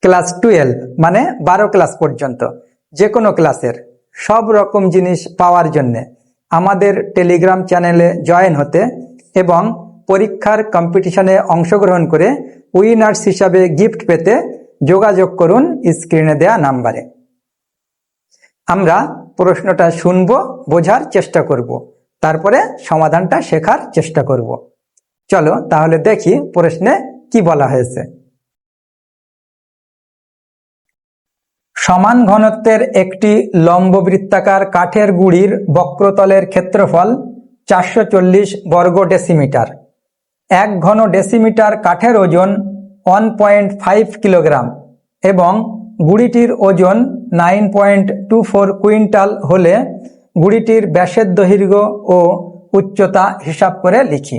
Class 12 মানে 12 class পর্যন্ত যে কোনো ক্লাসের সব রকম জিনিস পাওয়ার জন্য আমাদের টেলিগ্রাম চ্যানেলে জয়েন হতে এবং পরীক্ষার কম্পিটিশনে অংশগ্রহণ করে উইনার্স হিসাবে গিফট পেতে যোগাযোগ করুন স্ক্রিনে দেয়া নাম্বারে। আমরা প্রশ্নটা শুনব, বোঝার চেষ্টা করব, তারপরে সমাধানটা শেখার চেষ্টা করব। চলো তাহলে দেখি প্রশ্নে কি বলা হয়েছে। সমান ঘনত্বের একটি লম্ববৃত্তাকার কাঠের গুঁড়ির বক্রতলের ক্ষেত্রফল 440 বর্গ ডেসিমিটার। 1 ঘন ডেসিমিটার কাঠের ওজন 1.5 কিলোগ্রাম এবং গুঁড়িটির ওজন 9.24 কুইন্টাল হলে গুঁড়িটির ব্যাসের দৈর্ঘ্য ও উচ্চতা হিসাব করে লিখি।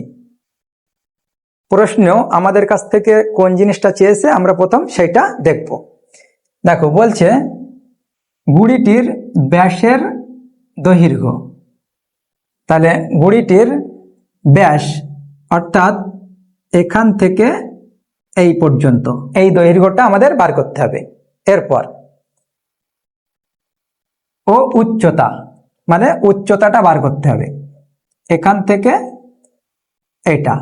প্রশ্ন আমাদের কাছ থেকে কোন জিনিসটা চেয়েছে আমরা প্রথম সেটা দেখব। দেখো বলছে গুঁড়িটির ব্যাসের দৈর্ঘ্য, তাহলে গুঁড়িটির ব্যাস অর্থাৎ এখান থেকে এই পর্যন্ত এই দৈর্ঘ্যটা আমাদের বার করতে হবে। এরপর ও উচ্চতা মানে উচ্চতাটা বার করতে হবে, এখান থেকে এটা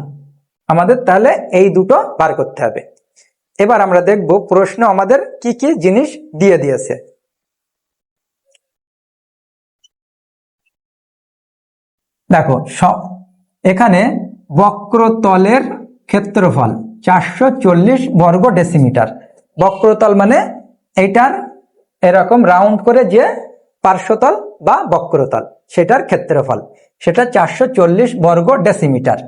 আমাদের তাহলে এই দুটো বার করতে হবে। এবার আমরা দেখব প্রশ্ন আমাদের কি কি জিনিস দিয়ে দিয়েছে। দেখো এখানে বক্রতলের ক্ষেত্রফল 440 বর্গ ডেসিমিটার। বক্রতল মানে এইটার এরকম রাউন্ড করে যে পার্শ্বতল বা বক্রতল সেটার ক্ষেত্রফল, সেটা 440 বর্গ ডেসিমিটার।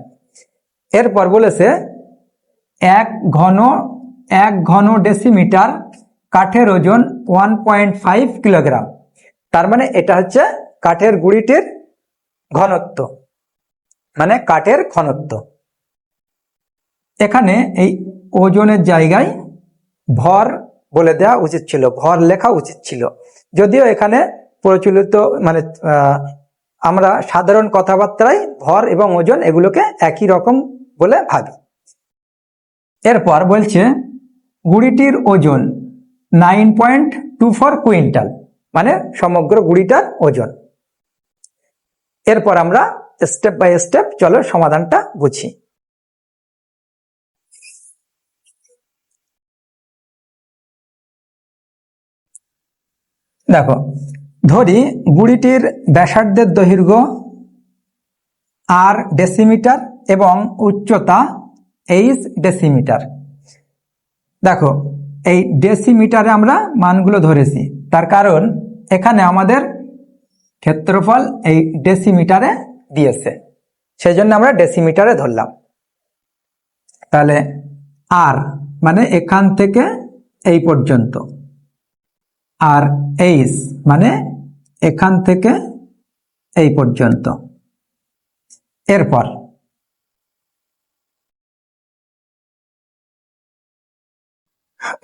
এরপর বলেছে 1 ঘন ডেসিমিটার কাঠের ওজন 1.5 কিলোগ্রাম। তার মানে এটা হচ্ছে কাঠের গুঁড়িটির ঘনত্ব, মানে কাঠের ঘনত্ব। এখানে এই ওজনের জায়গায় ভর বলে দেওয়া উচিত ছিল, ভর লেখা উচিত ছিল, যদিও এখানে প্রচলিত মানে আমরা সাধারণ কথাবার্তায় ভর এবং ওজন এগুলোকে একই রকম বলে ভাবি। এরপর বলছে গুঁড়িটির ওজন 9.24 কুইন্টাল, মানে সমগ্র গুঁড়িটার ওজন। এরপর আমরা স্টেপ বাই স্টেপ চলো সমাধানটা বুঝি। দেখো ধরি গুঁড়িটির ব্যাসার্ধের দৈর্ঘ্য আর ডেসিমিটার এবং উচ্চতা 8 ডেসিমিটার। দেখো এই ডেসিমিটারে আমরা মানগুলো ধরেছি, তার কারণ এখানে আমাদের ক্ষেত্রফল এই ডেসিমিটারে দিয়েছে, সেই জন্য আমরা ডেসিমিটারে ধরলাম। তাহলে আর মানে এখান থেকে এই পর্যন্ত, আর এইচ মানে এখান থেকে এই পর্যন্ত। এরপর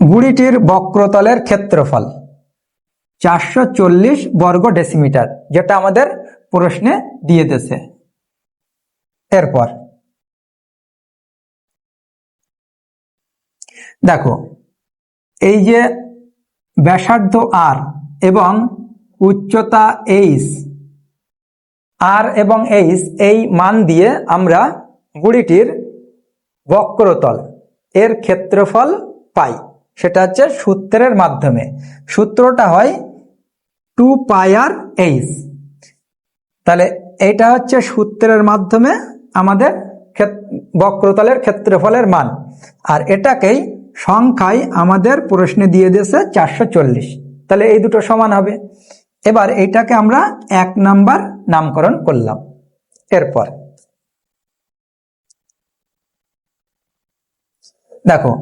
গুঁড়িটির বক্রতলের ক্ষেত্রফল 440 বর্গ ডেসিমিটার, যেটা আমাদের প্রশ্নে দিয়ে দিয়েছে। এরপর দেখো এই যে ব্যাসার্ধ আর এবং উচ্চতা এইচ, আর এবং এইচ এই মান দিয়ে আমরা গুঁড়িটির বক্রতল এর ক্ষেত্রফল পাই, সেটা হচ্ছে সূত্রের মাধ্যমে। সূত্রটা হয় 2πr/h। তাহলে এইটা হচ্ছে সূত্রের মাধ্যমে আমাদের বক্রতলের ক্ষেত্রফলের মান, আর এটাকেই সংখ্যায় আমাদের প্রশ্নে দিয়ে দিয়েছে 440, তাহলে এই দুটো সমান হবে। এবার এইটাকে আমরা 1 নাম্বার নামকরণ করলাম। এরপর দেখো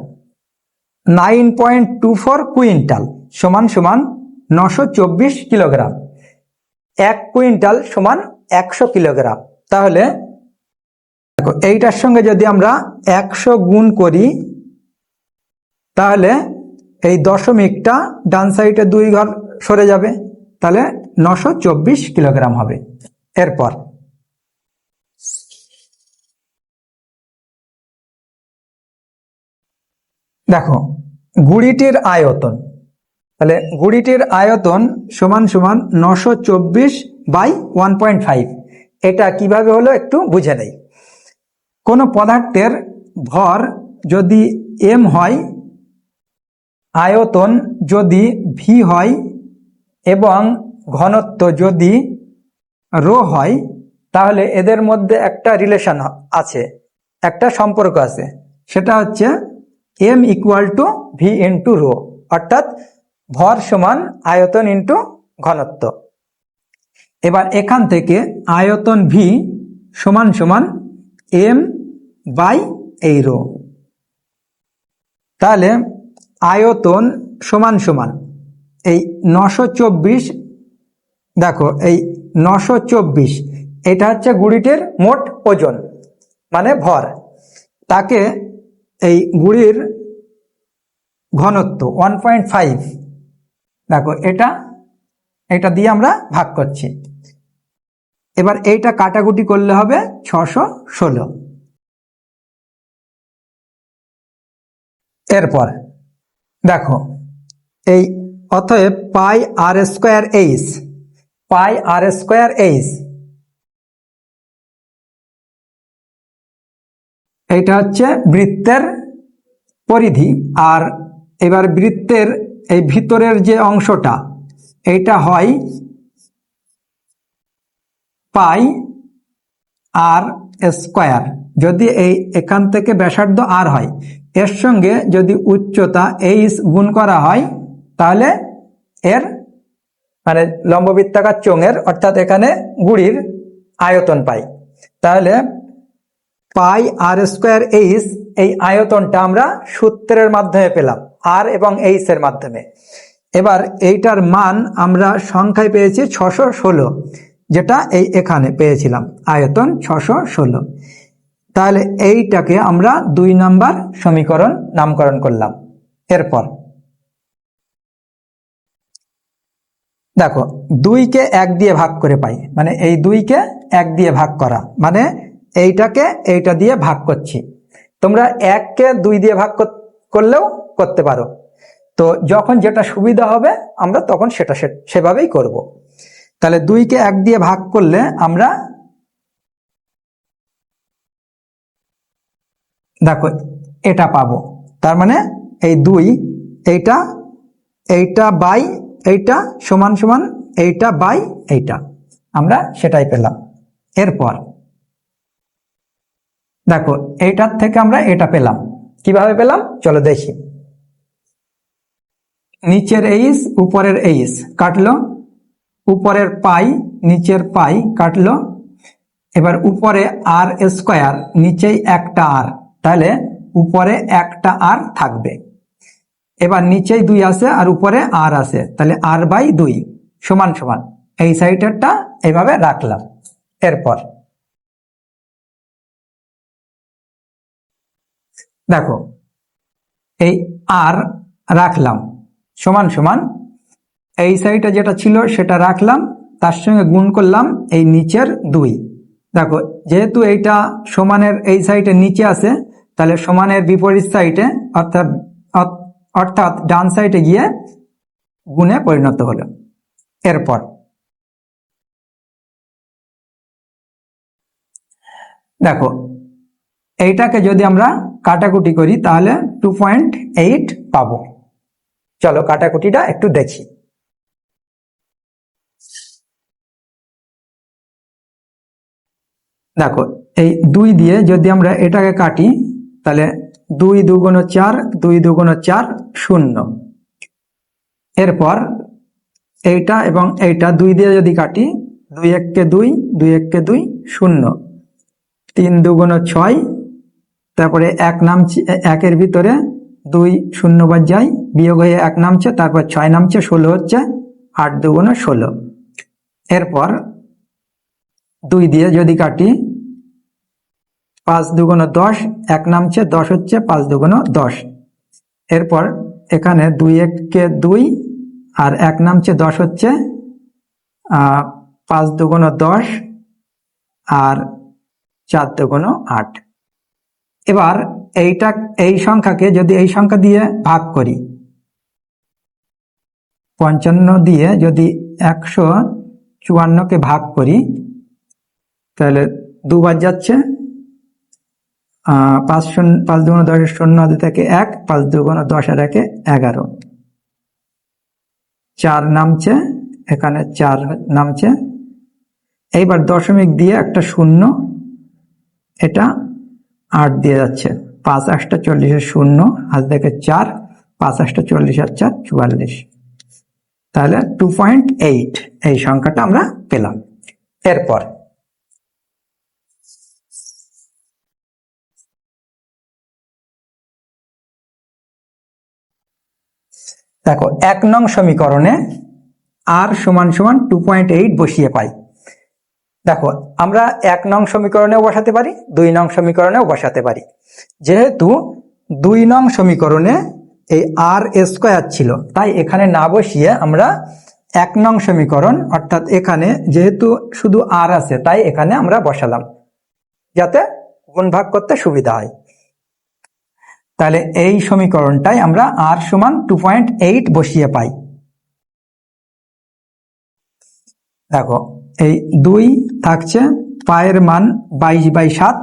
9.24 কুইন্টাল সমান সমান 924 কিলোগ্রাম। 1 কুইন্টাল সমান 100 কিলোগ্রাম। তাহলে দেখো এইটার সঙ্গে যদি আমরা 100 গুণ করি, তাহলে এই দশমিকটা ডান সাইডে 2 ঘর সরে যাবে, তাহলে 924 কিলোগ্রাম হবে। এরপর দেখো গুড়িটির আয়তন, তাহলে গুড়িটির আয়তন সমান সমান 924/1.5। এটা কিভাবে হলো একটু বুঝে নেই। কোনো পদার্থের ভর যদি m হয়, আয়তন যদি v হয় এবং ঘনত্ব যদি রো হয়, তাহলে এদের মধ্যে একটা রিলেশন আছে, একটা সম্পর্ক আছে। সেটা হচ্ছে m = v × রো, অর্থাৎ ভর সমান আয়তন ইন্টু ঘনত্ব। এবার এখান থেকে আয়তন v সমান সমান m/এই রো। তাহলে আয়তন সমান সমান এই 924, দেখো এই 924 এটা হচ্ছে গুড়িটির মোট ওজন মানে ভর, তাকে এই গুড়ির ঘনত্ব 1.5, দেখো এটা দিয়ে আমরা ভাগ করছি। এবার এইটা কাটাকুটি করলে হবে 616। এরপর দেখো এই অতএব πr²h, এইটা হচ্ছে বৃত্তের পরিধি। আর এবার বৃত্তের এই ভিতরের যে অংশটা, এইটা হয় πr²। যদি এখান থেকে ব্যাসার্ধ r হয়, এর সঙ্গে যদি উচ্চতা h গুণ করা হয়, তাহলে এর মানে লম্ববৃত্তাকার চোঙের অর্থাৎ এখানে গুড়ির আয়তন পাই। তাহলে πr²h এই আয়তনটা আমরা সূত্রের মাধ্যমে পেলাম, r এবং h এর মাধ্যমে। এবার এইটার মান আমরা সংখ্যায় পেয়েছি 616, যেটা এখানে পেয়েছিলাম আয়তন 616। তাহলে এইটাকে আমরা 2 নম্বর সমীকরণ নামকরণ করলাম। এরপর দেখো 2কে 1 দিয়ে ভাগ করে পাই, মানে এই 2কে 1 দিয়ে ভাগ করা মানে এইটাকে এইটা দিয়ে ভাগ করছি। তোমরা 1কে 2 দিয়ে ভাগ করলেও করতে পারো, তো যখন যেটা সুবিধা হবে আমরা তখন সেটা সেভাবেই করব। তাহলে 2কে 1 দিয়ে ভাগ করলে আমরা দেখো এটা পাবো। তার মানে এই 2 এইটা বাই এইটা সমান সমান এইটা বাই এইটা, আমরা সেটাই পেলাম। এরপর দেখো এইটার থেকে আমরা এটা পেলাম। কিভাবে পেলাম চলো দেখি। নিচের h উপরের h কাটলো, উপরের পাই নিচের পাই কাটলো। এবার উপরে r², নিচেই একটা r, তাহলে উপরে একটা r থাকবে। এবার নিচেই 2 আছে আর উপরে r আছে, তাহলে r/2 সমান সমান এই সাইডেরটা এইভাবে রাখলাম। এরপর দেখো এই r রাখলাম সমান সমান এই সাইডে যেটা ছিল সেটা রাখলাম, তার সঙ্গে গুণ করলাম এই নিচের 2। দেখো যেহেতু এইটা সমানের এই সাইডে নিচে আছে, তাহলে সমানের বিপরীত সাইডে অর্থাৎ ডান সাইডে গিয়ে গুণে পরিণত হলো। এরপর দেখো এইটাকে যদি আমরা কাটাকুটি করি তাহলে 2.8 পাবো। চলো কাটাকুটিটা একটু দেখি। দেখো এই 2 দিয়ে যদি আমরা এটাকে কাটি, তাহলে 2 × 2 = 4, 2 × 2 = 4 0। এরপর এইটা এবং এইটা 2 দিয়ে যদি কাটি, 2 × 1 = 2, 2 × 1 = 2 0, 3 × 2 = 6, তারপরে 1 নামছে 1-এর ভিতরে 2 0 বাদ যায়, বিয়োগ হয়ে 1 নামছে, তারপর 6 নামছে, 16 হচ্ছে, 8 × 2 = 16। এরপর 2 দিয়ে যদি কাটি, 5 × 2 = 10, 1 নামছে, 10 হচ্ছে, 5 × 2 = 10। এরপর এখানে 2 × 1 = 2 আর 1 নামছে, 10 হচ্ছে, 5 × 2 = 10 আর 4 × 2 = 8। এবার এই সংখ্যাকে যদি এই সংখ্যা দিয়ে ভাগ করি, 55 দিয়ে যদি 154কে ভাগ করি, তাহলে দুবার যাচ্ছে, 5 দুগুণ 10 শূন্য হাতে থেকে 1, 5 দুগুণ 10 আর 1 11, 4 নামছে, এখানে 4 নামছে। এইবার দশমিক দিয়ে একটা শূন্য, এটা 8 দিয়ে যাচ্ছে, 5 8 40 শূন্য হাত থেকে 4, 5 8 40 আর 4 44, তাহলে 2.8 এই সংখ্যাটা আমরা পেলাম। এরপর দেখো 1 নং সমীকরণে r সমান সমান 2.8 বসিয়ে পাই। দেখো আমরা 1 নং সমীকরণেও বসাতে পারি, 2 নং সমীকরণেও বসাতে পারি। যেহেতু 2 নং সমীকরণে এই r স্কয়ার ছিল, তাই এখানে না বসিয়ে আমরা 1 নং সমীকরণ, অর্থাৎ এখানে যেহেতু শুধু r আছে তাই এখানে আমরা বসালাম, যাতে গুণ ভাগ করতে সুবিধা হয়। তাহলে এই সমীকরণটাই আমরা r সমান 2.8 বসিয়ে পাই। দেখো এই 2 থাকছে, পায়ের মান 22/7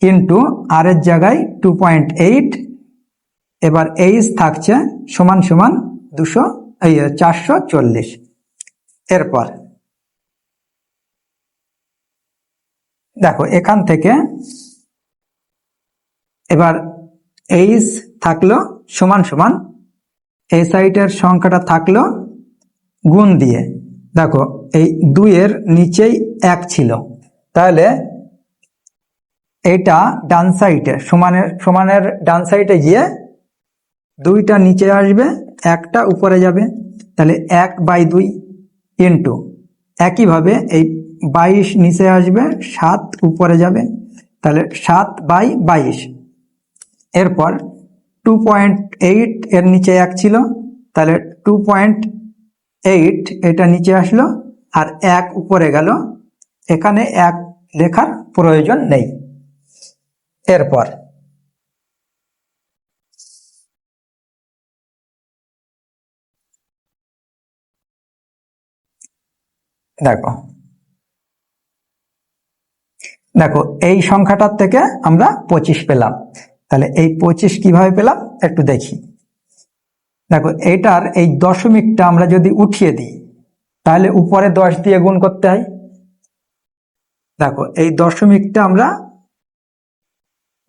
ইন্টু r এর জায়গায় 2.8, এবার h থাকছে সমান সমান 440। এরপর দেখো এখান থেকে এবার h থাকলো সমান সমান, এই সাইডের সংখ্যাটা থাকলো গুণ দিয়ে। দেখো এই 2 এর নিচেই 1 ছিল, তাহলে এটা ডান সাইডে সমানের ডান সাইডে গিয়ে 2টা নিচে আসবে, 1টা উপরে যাবে, তাহলে 1/2 ইন্টু, একইভাবে এই 22 নিচে আসবে, 7 উপরে যাবে, তাহলে 7/22। এরপর 2.8 এর নিচে 1 ছিল, তাহলে 2.8 এটা নিচে আসলো, আর 1 উপরে গেল, এখানে 1 লেখার প্রয়োজন নেই। এরপর দেখো এই সংখ্যাটার থেকে আমরা 25 পেলাম। তাহলে এই 25 কিভাবে পেলাম একটু দেখি। দেখো এইটার এই দশমিকটা আমরা যদি উঠিয়ে দিই, তাহলে উপরে 10 দিয়ে গুণ করতে হয়। দেখো এই দশমিকটা আমরা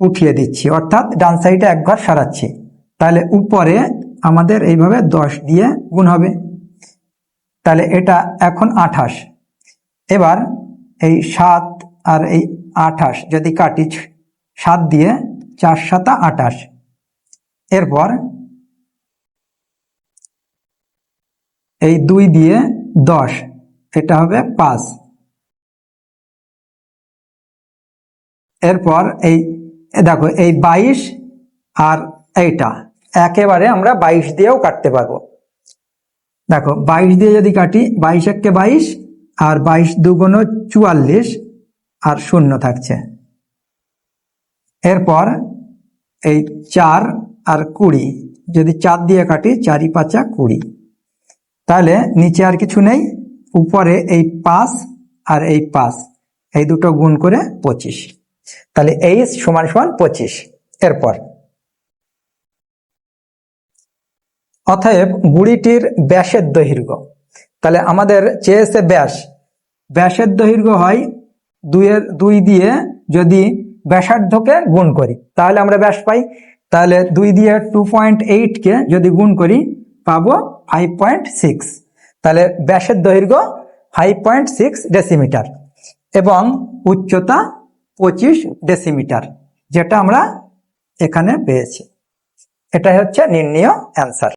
উঠিয়ে দিচ্ছি, অর্থাৎ ডান সাইডে 1 ঘর সরাচ্ছি, তাহলে উপরে আমাদের এইভাবে 10 দিয়ে গুণ হবে, তাহলে এটা এখন 28। এবার এই 7 আর এই 28 যদি কাটি, 7 দিয়ে 4 7 28, এরপর এই 2 দিয়ে 10, এটা হবে 5। এরপর এই দেখো এই 22 আর এইটা একেবারে আমরা 22 দিয়েও কাটতে পারবো। দেখো 22 দিয়ে যদি কাটি, 22 একে 22 আর 22 দুগুণ 44 আর 0 থাকছে। এরপর এই 4 আর 20 যদি 4 দিয়ে কাটি, 4 5 20, তাহলে নিচে আর কিছু নেই, উপরে এই 5 আর এই 5, এই দুটো গুণ করে 25, তাহলে h সমান সমান 25। এরপর অতএব গুড়িটির ব্যাসের দৈর্ঘ্য, তাহলে আমাদের চেয়েছে ব্যাসের দৈর্ঘ্য হয় 2 দিয়ে যদি ব্যাসার্ধকে গুণ করি, তাহলে আমরা ব্যাস পাই। তাহলে 2 দিয়ে 2.8 কে যদি গুণ করি পাবো 5.6, তাহলে ব্যাসের দৈর্ঘ্য 5.6 ডেসিমিটার এবং উচ্চতা 25 ডেসিমিটার, যেটা আমরা এখানে পেয়েছি। এটাই হচ্ছে নির্ণীয় অ্যান্সার।